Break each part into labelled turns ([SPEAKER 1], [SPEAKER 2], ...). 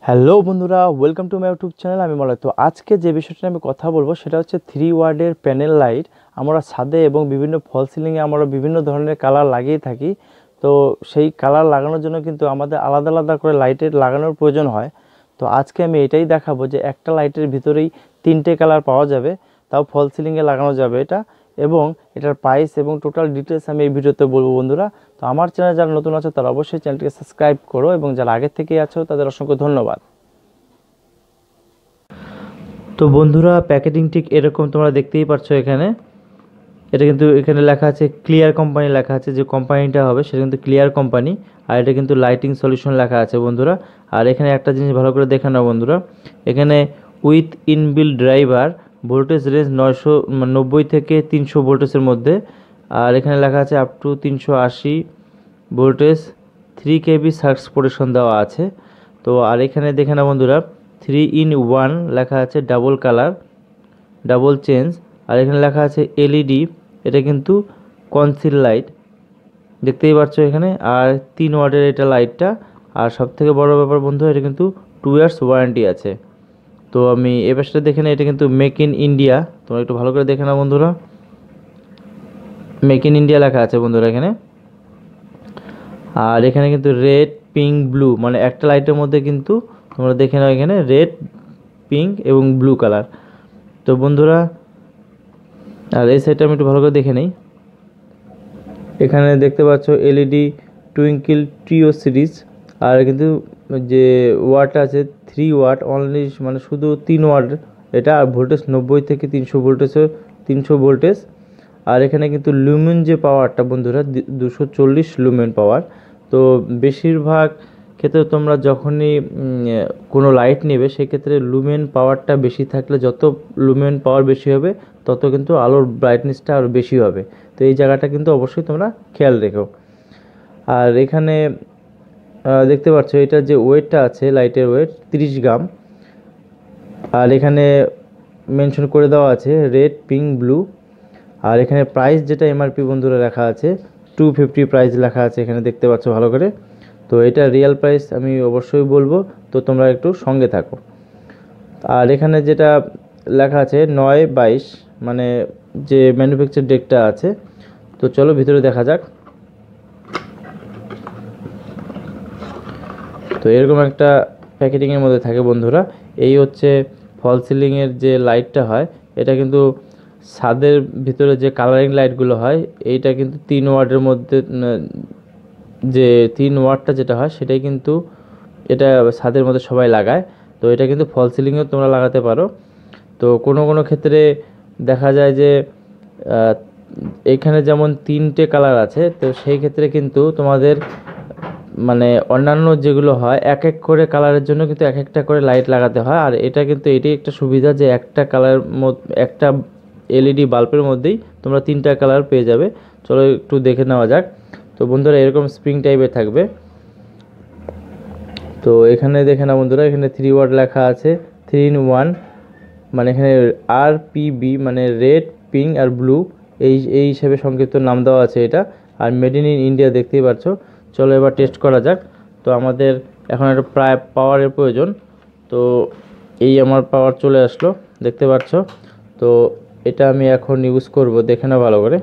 [SPEAKER 1] Hello বন্ধুরা, welcome to my YouTube channel. আমি মালয়। তো আজকে যে বিষয়টা আমি কথা বলবো সেটা হচ্ছে 3 ওয়াটের প্যানেল লাইট। আমরা ছাদে এবং বিভিন্ন ফল সিলিংয়ে আমরা বিভিন্ন ধরনের কালার লাগিয়ে থাকি। তো সেই কালার লাগানোর জন্য কিন্তু আমাদের আলাদা আলাদা করে লাইটের লাগানোর প্রয়োজন হয়। তো আজকে আমি এটাই দেখাবো যে একটা লাইটের ভিতরেই 3টে কালার পাওয়া যাবে, তাও ফল সিলিংয়ে লাগানো যাবে এটা। এবং এটার প্রাইস এবং টোটাল ডিটেলস আমি এই ভিডিওতে বলবো বন্ধুরা। তো আমার চ্যানেল যারা নতুন আছো তারা অবশ্যই চ্যানেলটিকে সাবস্ক্রাইব করো, এবং যারা আগের থেকেই আছো তাদের অসংখ্য ধন্যবাদ। তো বন্ধুরা, প্যাকেটিং ঠিক এরকম তোমরা দেখতেই পাচ্ছ। এখানে এটা কিন্তু এখানে লেখা আছে ক্লিয়ার কোম্পানি, লেখা আছে যে কোম্পানিটা হবে সেটা কিন্তু ক্লিয়ার কোম্পানি। আর এটা কিন্তু লাইটিং সলিউশন লেখা আছে বন্ধুরা। আর এখানে একটা জিনিস ভালো করে দেখে নাও বন্ধুরা, এখানে with inbuilt driver, voltage range 990 থেকে 300 ভোল্টেজের মধ্যে। আর এখানে লেখা আছে up to 380 voltage, 3 KB search protection দেওয়া আছে। তো আর এখানে দেখে নাও বন্ধুরা, 3 in 1 লেখা আছে, ডাবল কালার, ডাবল চেঞ্জ। আর এখানে লেখা আছে এলইডি, এটা কিন্তু কনসিল লাইট, দেখতেই পাচ্ছ এখানে। আর 3 ওয়াটের এটা লাইটটা। আর সব থেকে বড় ব্যাপার বন্ধু, এটা কিন্তু 2 ইয়ার্স ওয়ারেন্টি আছে। তো আমি এ পাশটা দেখে নিই, এটা কিন্তু মেক ইন ইন্ডিয়া। তোমরা একটু ভালো করে দেখে নাও বন্ধুরা, মেক ইন ইন্ডিয়া লেখা আছে বন্ধুরা এখানে। আর এখানে কিন্তু রেড, পিঙ্ক, ব্লু, মানে একটা লাইটের মধ্যে কিন্তু তোমরা দেখে নাও এখানে রেড, পিঙ্ক এবং ব্লু কালার। তো বন্ধুরা, আর এই সাইডটা আমি একটু ভালো করে দেখে নেই। এখানে দেখতে পাচ্ছ এলইডি টুইঙ্কেল ট্রিও সিরিজ। আর কিন্তু যে ওয়াট আছে 3 ওয়াট অনলি, মানে শুধু 3 ওয়াট এটা। আর ভোল্টেজ 90 থেকে 300 ভোল্টেজ। আর এখানে কিন্তু লুমেন যে পাওয়ারটা বন্ধুরা, 240 লুমেন পাওয়ার। তো বেশিরভাগ ক্ষেত্রে তোমরা যখনই কোনো লাইট নেবে সেক্ষেত্রে লুমেন পাওয়ারটা বেশি থাকলে, যত লুমেন পাওয়ার বেশি হবে তত কিন্তু আলোর ব্রাইটনেসটা আরও বেশি হবে। তো এই জায়গাটা কিন্তু অবশ্যই তোমরা খেয়াল রেখো। আর এখানে দেখতে পাচ্ছ এটা যে ওয়েটটা আছে, লাইটের ওয়েট 30 গ্রাম। আর এখানে মেনশন করে দেওয়া আছে রেড, পিঙ্ক, ব্লু। আর এখানে প্রাইস যেটা এমআরপি বন্ধুরা লেখা আছে 250 প্রাইস লেখা আছে এখানে, দেখতে পাচ্ছ ভালো করে। তো এটা রিয়েল প্রাইস আমি অবশ্যই বলবো, তো তোমরা একটু সঙ্গে থাকো। আর এখানে যেটা লেখা আছে 9/22, মানে যে ম্যানুফ্যাকচার ডেটটা আছে। তো চলো ভিতরে দেখা যাক। তো এরকম একটা প্যাকেটিংয়ের মধ্যে থাকে বন্ধুরা। এই হচ্ছে ফল সিলিংয়ের যে লাইটটা হয়, এটা কিন্তু ছাদের ভিতরে যে কালারিং লাইটগুলো হয়, এইটা কিন্তু 3 ওয়াটের মধ্যে, যে 3 ওয়াটটা যেটা হয় সেটাই কিন্তু এটা ছাদের মধ্যে সবাই লাগায়। তো এটা কিন্তু ফল সিলিংয়েও তোমরা লাগাতে পারো। তো কোনো কোনো ক্ষেত্রে দেখা যায় যে এখানে যেমন 3টে কালার আছে, তো সেই ক্ষেত্রে কিন্তু তোমাদের মানে অন্যান্য যেগুলো হয় এক এক করে কালারের জন্য কিন্তু এক একটা করে লাইট লাগাতে হয়। আর এটা কিন্তু এটাই একটা সুবিধা যে একটা কালার, একটা এলইডি বাল্বের মধ্যেই তোমরা 3টা কালার পেয়ে যাবে। চলো একটু দেখে নেওয়া যাক। তো বন্ধুরা, এরকম স্প্রিং টাইপের থাকবে। তো এখানে দেখে নাও বন্ধুরা, এখানে 3 ওয়াট লেখা আছে, 3 in 1, মানে এখানে RPB মানে রেড, পিঙ্ক আর ব্লু, এই হিসেবে সংক্ষিপ্ত নাম দেওয়া আছে এটা। আর মেড ইন ইন্ডিয়া দেখতেই পাচ্ছ। চলো এবার টেস্ট করা যাক। তো আমাদের এখন একটা প্রায় পাওয়ারের প্রয়োজন। তো এই আমার পাওয়ার চলে আসলো, দেখতে পাচ্ছ। তো এটা আমি এখন ইউজ করব, দেখে নাও ভালো করে।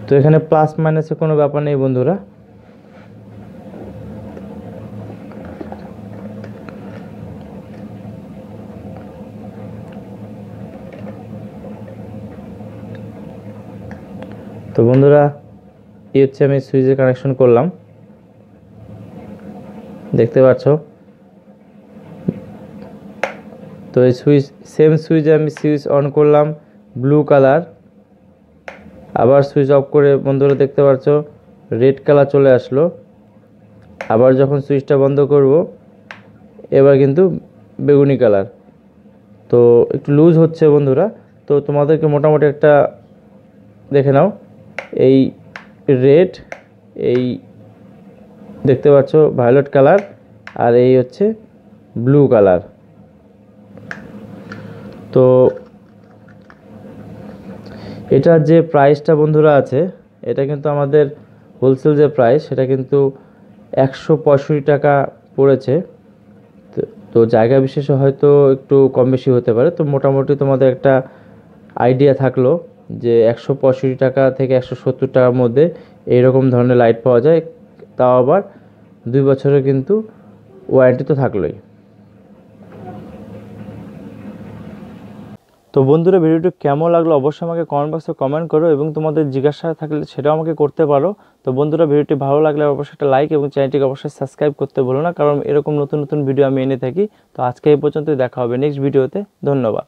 [SPEAKER 1] তো এখানে প্লাস মাইনাসের কোনো ব্যাপার নেই বন্ধুরা। তো বন্ধুরা, এই হচ্ছে আমি সুইচে কানেকশন করলাম, দেখতে পাচ্ছ। তো এই সুইচ, সেম সুইচে আমি সুইচ অন করলাম, ব্লু কালার। আবার সুইচ অফ করে বন্ধুরা দেখতে পাচ্ছ রেড কালার চলে আসলো। আবার যখন সুইচটা বন্ধ করব, এবার কিন্তু বেগুনি কালার। তো একটু লুজ হচ্ছে বন্ধুরা। তো তোমাদেরকে মোটামুটি একটা দেখে নাও, এই রেড, এই দেখতে পাচ্ছ ভায়োলেট কালার, আর এই হচ্ছে ব্লু কালার। তো এটার যে প্রাইসটা বন্ধুরা আছে, এটা কিন্তু আমাদের হোলসেল যে প্রাইস সেটা কিন্তু 165 টাকা পড়েছে। তো জায়গা বিশেষে হয়তো একটু কম বেশি হতে পারে। তো মোটামুটি তোমাদের একটা আইডিয়া থাকলো যে 165 টাকা থেকে 170 টাকার মধ্যে এইরকম ধরনের লাইট পাওয়া যায়, তাও আবার 2 বছরের কিন্তু ওয়ারেন্টি তো থাকলোই। তো বন্ধুরা, ভিডিওটি কেমন লাগলো অবশ্যই আমাকে কমেন্ট বক্সে কমেন্ট করো, এবং তোমাদের জিজ্ঞাসা থাকলে সেটাও আমাকে করতে পারো। তো বন্ধুরা, ভিডিওটি ভালো লাগলে অবশ্যই একটা লাইক এবং চ্যানেলটিকে অবশ্যই সাবস্ক্রাইব করতে ভুলো না, কারণ এরকম নতুন নতুন ভিডিও আমি এনে থাকি। তো আজকে এই পর্যন্তই, দেখা হবে নেক্সট ভিডিওতে। ধন্যবাদ।